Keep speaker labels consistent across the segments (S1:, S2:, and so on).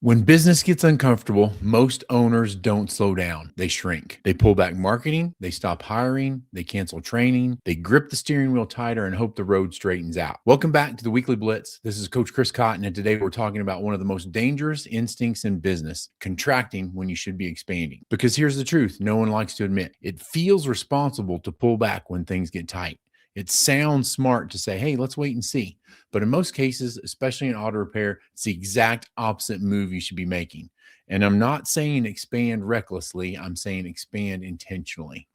S1: When business gets uncomfortable, most owners don't slow down. They shrink. They pull back marketing, they stop hiring, they cancel training, they grip the steering wheel tighter and hope the road straightens out. Welcome back to the Weekly Blitz. This is Coach Chris Cotton, and today we're talking about one of the most dangerous instincts in business, contracting when you should be expanding. Because here's the truth, no one likes to admit it feels responsible to pull back when things get tight. It sounds smart to say, hey, let's wait and see. But in most cases, especially in auto repair, it's the exact opposite move you should be making. And I'm not saying expand recklessly, I'm saying expand intentionally.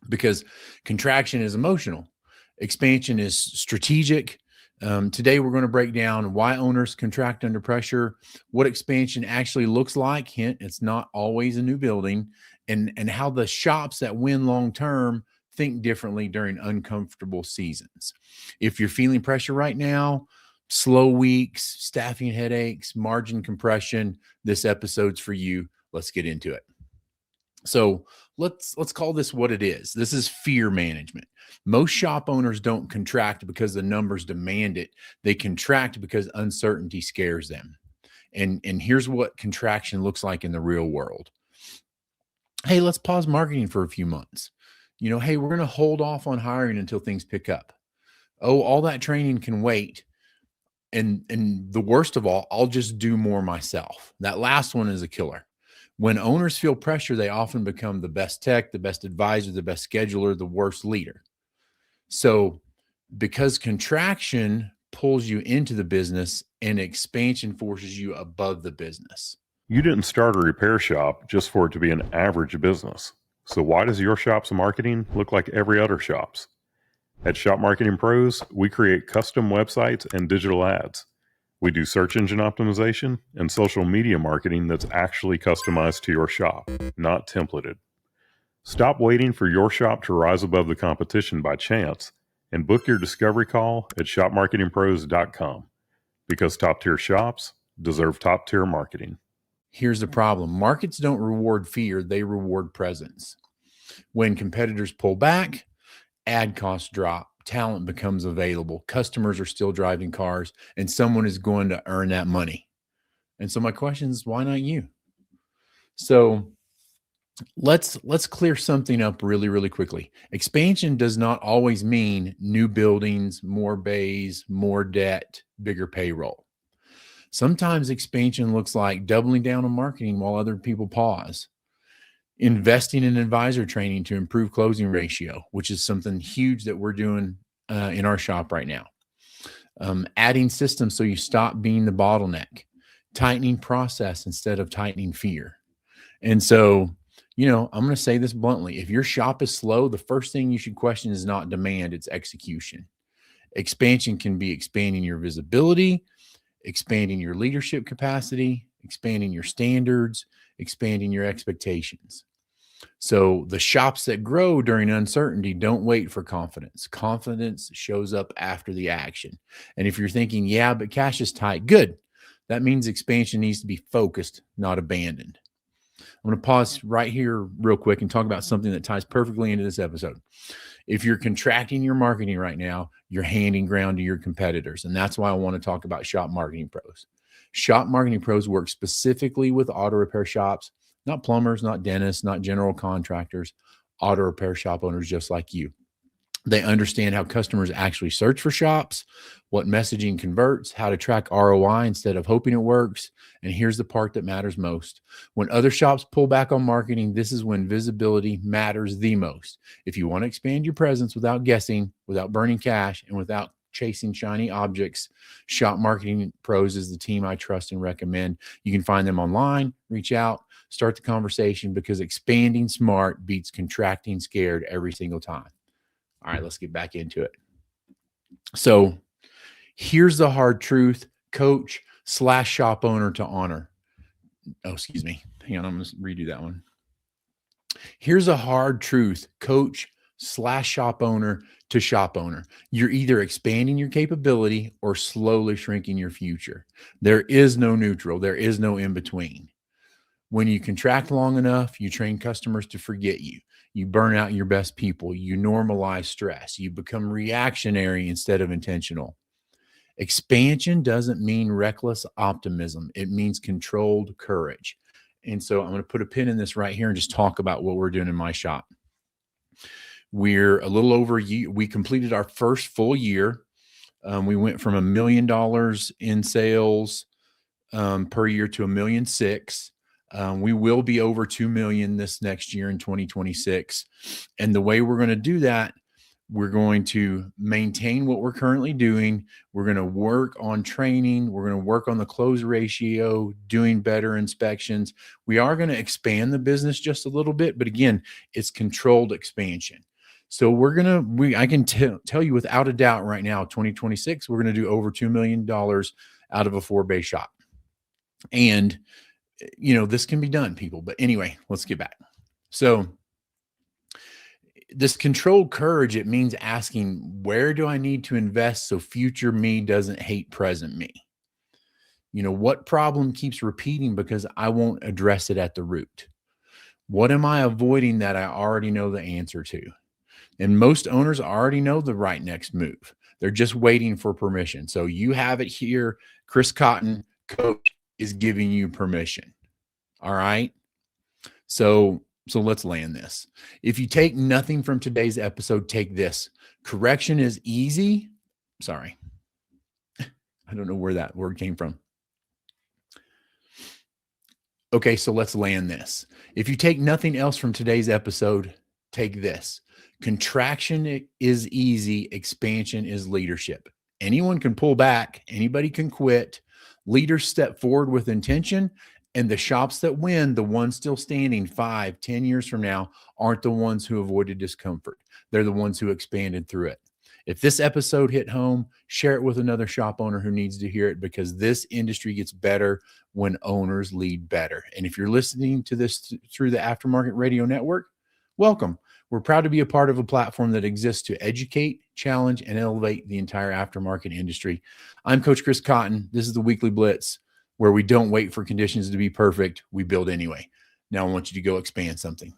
S1: Because contraction is emotional, expansion is strategic. Today, we're going to break down why owners contract under pressure, what expansion actually looks like. Hint, it's not always a new building, and how the shops that win long term think differently during uncomfortable seasons. If you're feeling pressure right now, slow weeks, staffing headaches, margin compression, this episode's for you. Let's get into it. So let's call this what it is. This is fear management. Most shop owners don't contract because the numbers demand it. They contract because uncertainty scares them. And here's what contraction looks like in the real world. Hey, let's pause marketing for a few months. Hey, we're going to hold off on hiring until things pick up. Oh, all that training can wait. And the worst of all, I'll just do more myself. That last one is a killer. When owners feel pressure, they often become the best tech, the best advisor, the best scheduler, the worst leader. So because contraction pulls you into the business and expansion forces you above the business.
S2: You didn't start a repair shop just for it to be an average business. So why does your shop's marketing look like every other shop's? At Shop Marketing Pros, we create custom websites and digital ads. We do search engine optimization and social media marketing that's actually customized to your shop, not templated. Stop waiting for your shop to rise above the competition by chance and book your discovery call at shopmarketingpros.com, because top-tier shops deserve top-tier marketing.
S1: Here's the problem. Markets don't reward fear, they reward presence. When competitors pull back, ad costs drop, talent becomes available, customers are still driving cars, and someone is going to earn that money. And so my question is, why not you? So let's clear something up really, really quickly. Expansion does not always mean new buildings, more bays, more debt, bigger payroll. Sometimes expansion looks like doubling down on marketing while other people pause. Investing in advisor training to improve closing ratio, which is something huge that we're doing in our shop right now. Adding systems so you stop being the bottleneck. Tightening process instead of tightening fear. And so, I'm going to say this bluntly. If your shop is slow, the first thing you should question is not demand, it's execution. Expansion can be expanding your visibility, expanding your leadership capacity, expanding your standards, expanding your expectations. So the shops that grow during uncertainty don't wait for confidence. Confidence shows up after the action. And if you're thinking, yeah, but cash is tight, good. That means expansion needs to be focused, not abandoned. I'm going to pause right here real quick and talk about something that ties perfectly into this episode. If you're contracting your marketing right now, you're handing ground to your competitors. And that's why I want to talk about Shop Marketing Pros. Shop Marketing Pros work specifically with auto repair shops, not plumbers, not dentists, not general contractors, auto repair shop owners just like you. They understand how customers actually search for shops, what messaging converts, how to track ROI instead of hoping it works. And here's the part that matters most. When other shops pull back on marketing, this is when visibility matters the most. If you want to expand your presence without guessing, without burning cash, and without chasing shiny objects, Shop Marketing Pros is the team I trust and recommend. You can find them online, reach out, start the conversation, because expanding smart beats contracting scared every single time. All right, let's get back into it. So here's the hard truth, coach/shop owner to honor. Oh, excuse me. Hang on, I'm going to redo that one. Here's a hard truth, coach/shop owner to shop owner. You're either expanding your capability or slowly shrinking your future. There is no neutral. There is no in between. When you contract long enough, you train customers to forget you. You burn out your best people. You normalize stress. You become reactionary instead of intentional. Expansion doesn't mean reckless optimism. It means controlled courage. And so I'm going to put a pin in this right here and just talk about what we're doing in my shop. We're a little over a year. We completed our first full year. We went from $1 million in sales per year to $1.6 million. We will be over 2 million this next year in 2026. And the way we're going to do that, we're going to maintain what we're currently doing. We're going to work on training. We're going to work on the close ratio, doing better inspections. We are going to expand the business just a little bit, but again, it's controlled expansion. So I can tell you without a doubt right now, 2026, we're going to do over $2 million out of a 4-bay shop. And, this can be done, people. But anyway, let's get back. So this controlled courage, it means asking, where do I need to invest so future me doesn't hate present me? What problem keeps repeating because I won't address it at the root? What am I avoiding that I already know the answer to? And most owners already know the right next move. They're just waiting for permission. So you have it here. Chris Cotton, coach, is giving you permission. All right. So let's land this. If you take nothing from today's episode, take this. Correction is easy. Sorry. I don't know where that word came from. Okay, so let's land this. If you take nothing else from today's episode, take this. Contraction is easy. Expansion is leadership. Anyone can pull back. Anybody can quit. Leaders step forward with intention. And the shops that win, the ones still standing 5, 10 years from now, aren't the ones who avoided discomfort. They're the ones who expanded through it. If this episode hit home, share it with another shop owner who needs to hear it, because this industry gets better when owners lead better. And if you're listening to this through the Aftermarket Radio Network, welcome. We're proud to be a part of a platform that exists to educate, challenge, and elevate the entire aftermarket industry. I'm Coach Chris Cotton. This is the Weekly Blitz, where we don't wait for conditions to be perfect. We build anyway. Now I want you to go expand something.